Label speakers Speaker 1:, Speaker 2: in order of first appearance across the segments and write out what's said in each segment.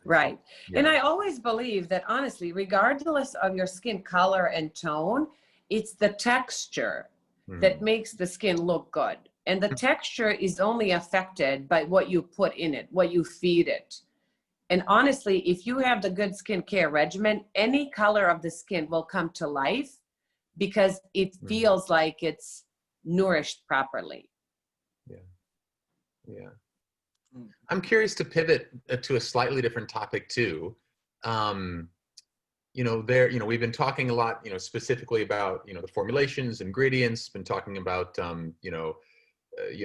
Speaker 1: Right.
Speaker 2: Yeah.
Speaker 1: And I always believe that, honestly, regardless of your skin color and tone, it's the texture that makes the skin look good. And the texture is only affected by what you put in it, what you feed it. And honestly, if you have the good skincare regimen, any color of the skin will come to life because it feels like it's nourished properly.
Speaker 2: Yeah. Yeah. I'm curious to pivot to a slightly different topic too. We've been talking a lot, specifically about, the formulations, ingredients, been talking about,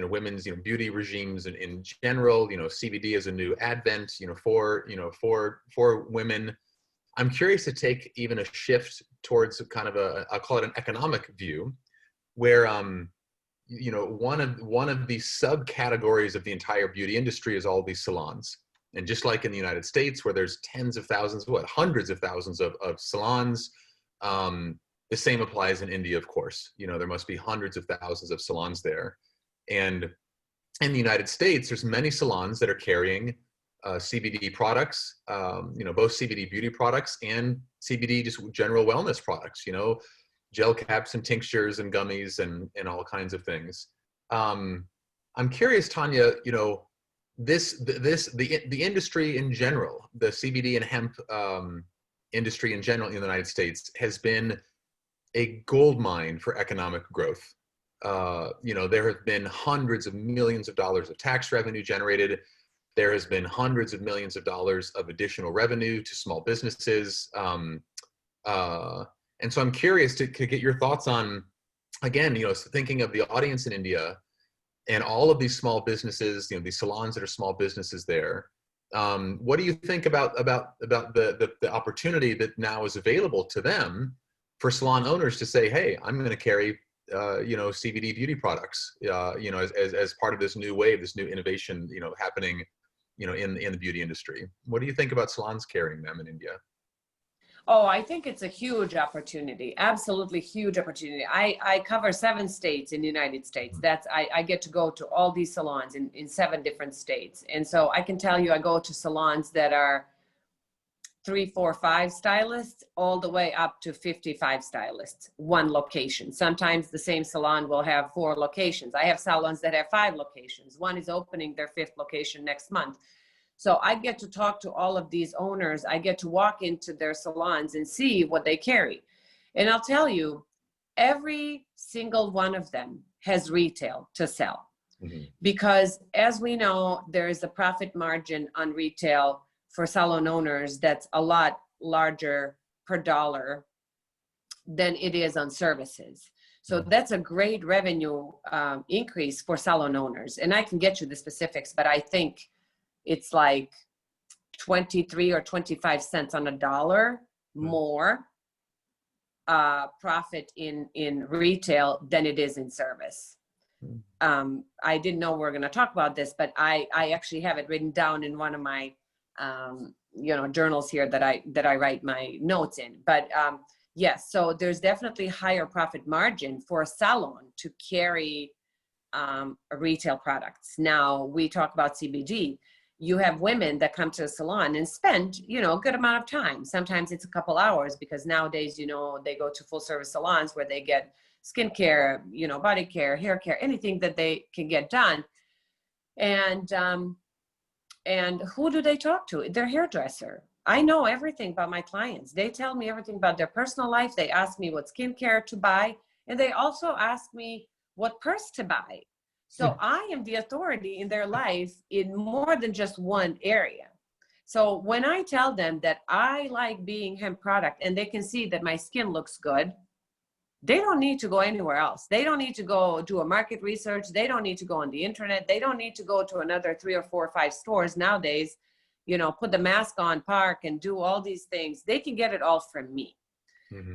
Speaker 2: women's, beauty regimes in general, CBD is a new advent, for women. I'm curious to take even a shift towards kind of I'll call it an economic view where, one of the subcategories of the entire beauty industry is all these salons. And just like in the United States, where there's tens of thousands, hundreds of thousands of salons, the same applies in India, of course. There must be hundreds of thousands of salons there. And in the United States, there's many salons that are carrying CBD products, both CBD beauty products and CBD just general wellness products, gel caps and tinctures and gummies and all kinds of things. I'm curious, Tanja, the industry in general, the CBD and hemp industry in general in the United States has been a gold mine for economic growth. There have been hundreds of millions of dollars of tax revenue generated. There has been hundreds of millions of dollars of additional revenue to small businesses. And so I'm curious to get your thoughts on, again, thinking of the audience in India and all of these small businesses, these salons that are small businesses there. What do you think about the opportunity that now is available to them for salon owners to say, hey, I'm going to carry, CBD beauty products, as part of this new wave, this new innovation, happening, in the beauty industry. What do you think about salons carrying them in India?
Speaker 1: Oh, I think it's a huge opportunity. Absolutely huge opportunity. I cover 7 states in the United States. I get to go to all these salons in 7 different states. And so I can tell you, I go to salons that are 3, 4, 5 stylists, all the way up to 55 stylists, one location. Sometimes the same salon will have 4 locations. I have salons that have 5 locations. One is opening their 5th location next month. So I get to talk to all of these owners. I get to walk into their salons and see what they carry. And I'll tell you, every single one of them has retail to sell. Because as we know, there is a profit margin on retail for salon owners that's a lot larger per dollar than it is on services. So that's a great revenue increase for salon owners. And I can get you the specifics, but I think it's like 23 or 25 cents on a dollar more profit in retail than it is in service. I didn't know we were going to talk about this, but I actually have it written down in one of my journals here that I write my notes in. But yes, so there's definitely higher profit margin for a salon to carry retail products. Now we talk about CBD. You have women that come to a salon and spend, a good amount of time. Sometimes it's a couple hours because nowadays, they go to full service salons where they get skincare, body care, hair care, anything that they can get done. And who do they talk to? Their hairdresser. I know everything about my clients. They tell me everything about their personal life. They ask me what skincare to buy. And they also ask me what purse to buy. So I am the authority in their life in more than just one area. So when I tell them that I like being hemp product and they can see that my skin looks good, they don't need to go anywhere else. They don't need to go do a market research. They don't need to go on the internet. They don't need to go to another 3 or 4 or 5 stores nowadays, put the mask on, park, and do all these things. They can get it all from me.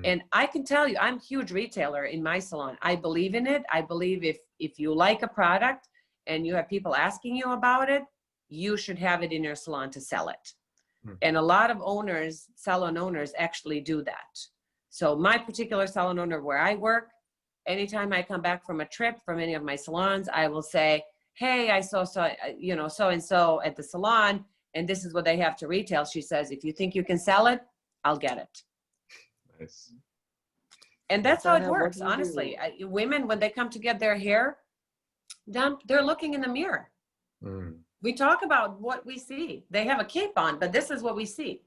Speaker 1: And I can tell you, I'm a huge retailer in my salon. I believe in it. I believe if you like a product and you have people asking you about it, you should have it in your salon to sell it. And a lot of salon owners actually do that. So my particular salon owner where I work, anytime I come back from a trip from any of my salons, I will say, hey, I saw so-and-so at the salon. and this is what they have to retail. She says, if you think you can sell it, I'll get it.
Speaker 2: Nice.
Speaker 1: And that's how it
Speaker 3: Tanja, what
Speaker 1: works,
Speaker 3: do you do?
Speaker 1: honestly. Women, when they come to get their hair done, they're looking in the mirror.
Speaker 2: Mm.
Speaker 1: We talk about what we see. They have a cape on, but this is what we see.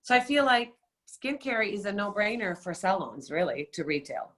Speaker 1: So I feel like skincare is a no-brainer for salons, really, to retail.